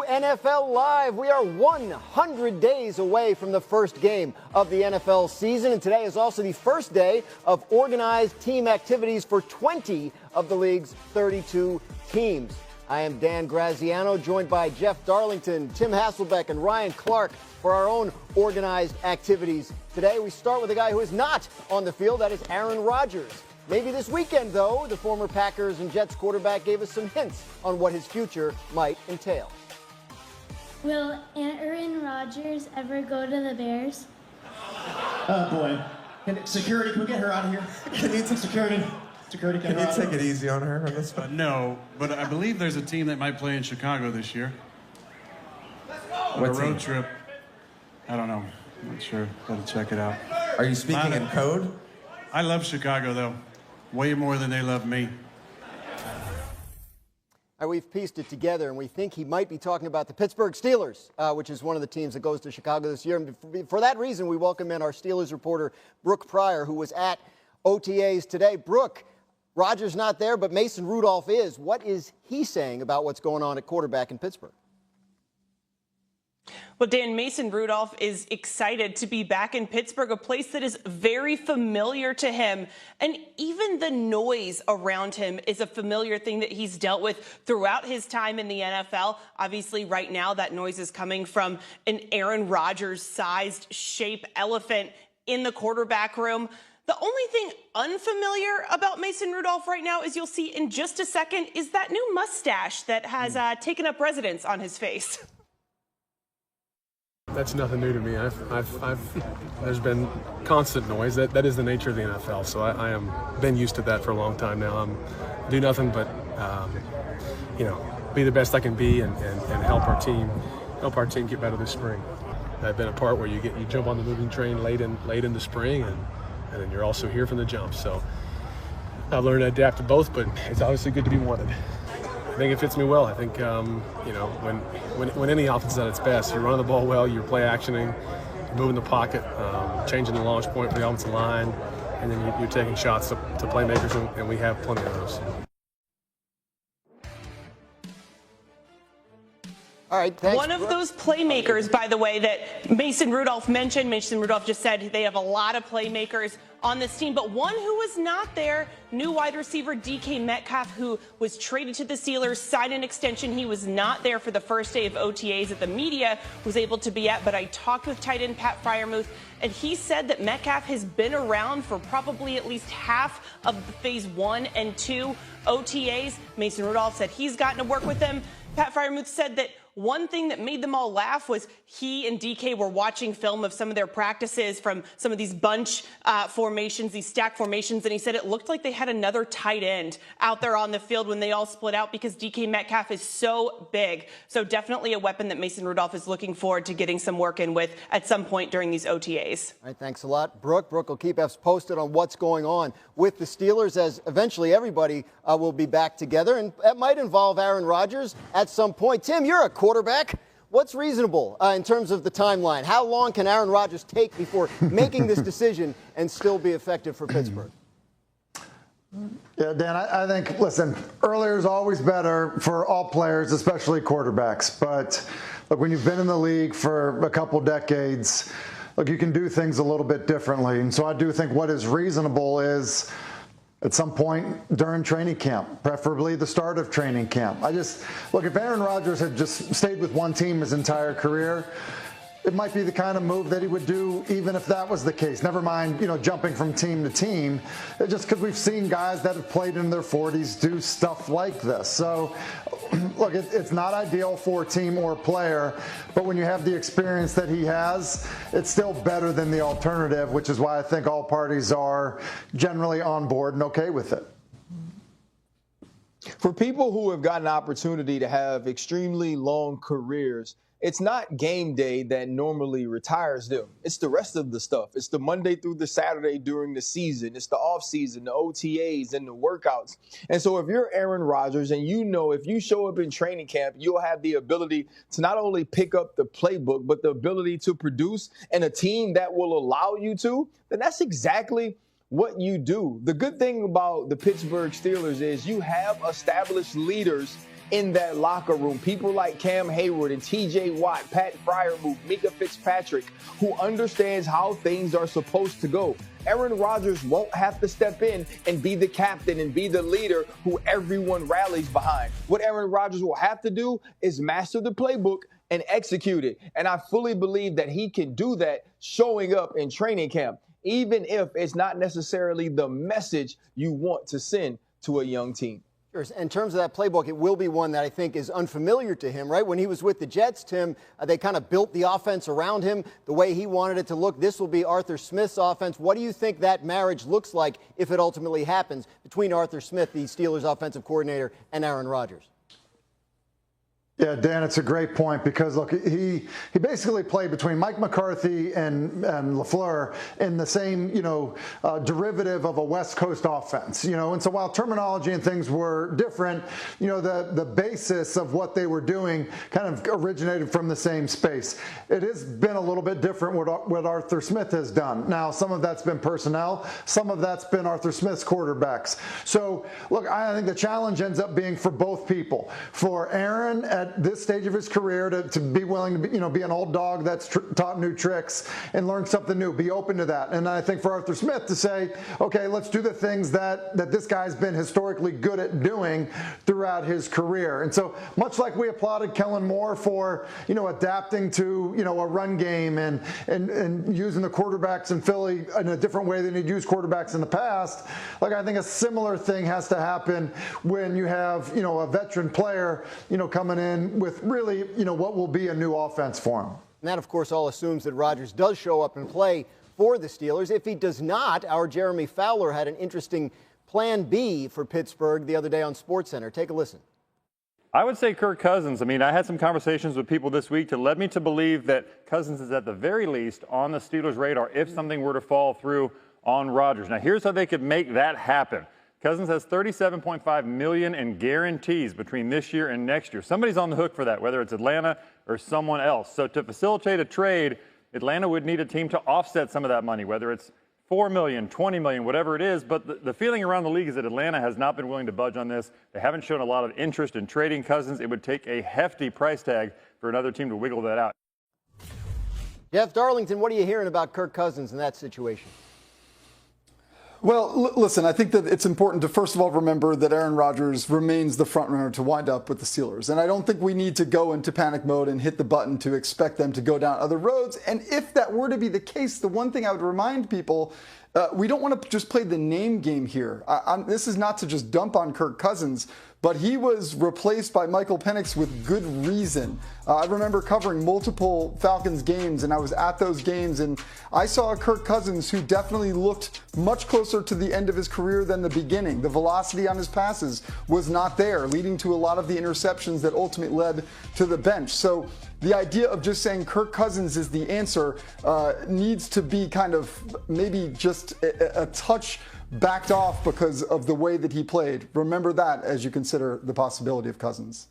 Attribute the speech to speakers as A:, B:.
A: NFL Live. We are 100 days away from the first game of the NFL season, and today is also the first day of organized team activities for 20 of the league's 32 teams. I am Dan Graziano, joined by Jeff Darlington, Tim Hasselbeck, and Ryan Clark for our own organized activities. Today we start with a guy who is not on the field, that is Aaron Rodgers. Maybe this weekend, though, the former Packers and Jets quarterback gave us some hints on what his future might entail.
B: Will Aaron Rodgers ever go to the Bears?
C: Oh, boy. Security, can we get her out of here? Can you take security? Security,
D: can you take it easy on her on this one?
E: No, but I believe there's a team that might play in Chicago this year.
D: What
E: a
D: team?
E: Road trip. I don't know. I'm not sure. Got to check it out.
D: Are you speaking in code?
E: I love Chicago, though. Way more than they love me.
A: We've pieced it together, and we think he might be talking about the Pittsburgh Steelers, which is one of the teams that goes to Chicago this year. And for that reason, we welcome in our Steelers reporter, Brooke Pryor, who was at OTAs today. Brooke, Rodgers not there, but Mason Rudolph is. What is he saying about what's going on at quarterback in Pittsburgh?
F: Well, Dan, Mason Rudolph is excited to be back in Pittsburgh, a place that is very familiar to him. And even the noise around him is a familiar thing that he's dealt with throughout his time in the NFL. Obviously, right now, that noise is coming from an Aaron Rodgers-sized shape elephant in the quarterback room. The only thing unfamiliar about Mason Rudolph right now, as you'll see in just a second, is that new mustache that has taken up residence on his face.
G: That's nothing new to me. There's been constant noise. That is the nature of the NFL. So I am been used to that for a long time now. Do nothing but, be the best I can be and help our team get better this spring. I've been a part where you jump on the moving train late in the spring, and then you're also here from the jump. So I've learned to adapt to both, but it's obviously good to be wanted. I think it fits me well. I think, when any offense is at its best, you're running the ball well, you're play actioning, you're moving the pocket, changing the launch point for the offensive line, and then you're taking shots to playmakers, and we have plenty of those.
A: All right, thanks.
F: One of those playmakers, by the way, that Mason Rudolph mentioned. Mason Rudolph just said they have a lot of playmakers on this team, but one who was not there, new wide receiver DK Metcalf, who was traded to the Steelers, signed an extension. He was not there for the first day of OTAs that the media was able to be at, but I talked with tight end Pat Freiermuth, and he said that Metcalf has been around for probably at least half of the phase 1 and 2 OTAs. Mason Rudolph said he's gotten to work with them. Pat Freiermuth said that one thing that made them all laugh was he and DK were watching film of some of their practices from some of these bunch formations, these stack formations, and he said it looked like they had another tight end out there on the field when they all split out because DK Metcalf is so big. So definitely a weapon that Mason Rudolph is looking forward to getting some work in with at some point during these OTAs.
A: All right, thanks a lot, Brooke. Brooke will keep us posted on what's going on with the Steelers, as eventually everybody will be back together, and that might involve Aaron Rodgers at some point. Tim, you're a quarterback. What's reasonable in terms of the timeline? How long can Aaron Rodgers take before making this decision and still be effective for Pittsburgh?
H: Yeah, Dan, I think, listen, earlier is always better for all players, especially quarterbacks. But look, when you've been in the league for a couple decades, look, you can do things a little bit differently. And so I do think what is reasonable is at some point during training camp, preferably the start of training camp. Look, if Aaron Rodgers had just stayed with one team his entire career, it might be the kind of move that he would do even if that was the case. Never mind, jumping from team to team, just because we've seen guys that have played in their 40s do stuff like this. So, look, it's not ideal for a team or a player, but when you have the experience that he has, it's still better than the alternative, which is why I think all parties are generally on board and okay with it.
I: For people who have gotten an opportunity to have extremely long careers, it's not game day that normally retires them. It's the rest of the stuff. It's the Monday through the Saturday during the season. It's the off season, the OTAs, and the workouts. And so if you're Aaron Rodgers and if you show up in training camp, you'll have the ability to not only pick up the playbook, but the ability to produce and a team that will allow you to, then that's exactly what you do. The good thing about the Pittsburgh Steelers is you have established leaders in that locker room. People like Cam Hayward and T.J. Watt, Pat Fryermuth, Mika Fitzpatrick, who understands how things are supposed to go. Aaron Rodgers won't have to step in and be the captain and be the leader who everyone rallies behind. What Aaron Rodgers will have to do is master the playbook and execute it. And I fully believe that he can do that showing up in training camp, even if it's not necessarily the message you want to send to a young team.
A: In terms of that playbook, it will be one that I think is unfamiliar to him, right? When he was with the Jets, Tim, they kind of built the offense around him the way he wanted it to look. This will be Arthur Smith's offense. What do you think that marriage looks like if it ultimately happens between Arthur Smith, the Steelers offensive coordinator, and Aaron Rodgers?
H: Yeah, Dan, it's a great point because, look, he basically played between Mike McCarthy and LaFleur in the same, derivative of a West Coast offense, and so while terminology and things were different, the basis of what they were doing kind of originated from the same space. It has been a little bit different what Arthur Smith has done. Now, some of that's been personnel, some of that's been Arthur Smith's quarterbacks. So, look, I think the challenge ends up being for both people. For Aaron at this stage of his career to be willing to be an old dog that's taught new tricks and learn something new, be open to that. And I think for Arthur Smith to say, okay, let's do the things that this guy's been historically good at doing throughout his career. And so much like we applauded Kellen Moore for adapting to a run game and using the quarterbacks in Philly in a different way than he'd used quarterbacks in the past, like I think a similar thing has to happen when you have a veteran player coming in with really, what will be a new offense for him.
A: And that, of course, all assumes that Rodgers does show up and play for the Steelers. If he does not, our Jeremy Fowler had an interesting plan B for Pittsburgh the other day on SportsCenter. Take a listen.
J: I would say Kirk Cousins. I mean, I had some conversations with people this week that led me to believe that Cousins is at the very least on the Steelers' radar if something were to fall through on Rodgers. Now, here's how they could make that happen. Cousins has $37.5 million in guarantees between this year and next year. Somebody's on the hook for that, whether it's Atlanta or someone else. So to facilitate a trade, Atlanta would need a team to offset some of that money, whether it's $4 million, $20 million, whatever it is. But the feeling around the league is that Atlanta has not been willing to budge on this. They haven't shown a lot of interest in trading Cousins. It would take a hefty price tag for another team to wiggle that out.
A: Jeff Darlington, what are you hearing about Kirk Cousins in that situation?
K: Well, listen, I think that it's important to, first of all, remember that Aaron Rodgers remains the front runner to wind up with the Steelers. And I don't think we need to go into panic mode and hit the button to expect them to go down other roads. And if that were to be the case, the one thing I would remind people, we don't want to just play the name game here. This is not to just dump on Kirk Cousins, but he was replaced by Michael Penix with good reason. I remember covering multiple Falcons games, and I was at those games, and I saw a Kirk Cousins who definitely looked much closer to the end of his career than the beginning. The velocity on his passes was not there, leading to a lot of the interceptions that ultimately led to the bench. So the idea of just saying Kirk Cousins is the answer needs to be kind of maybe just a touch backed off because of the way that he played. Remember that as you consider the possibility of Cousins.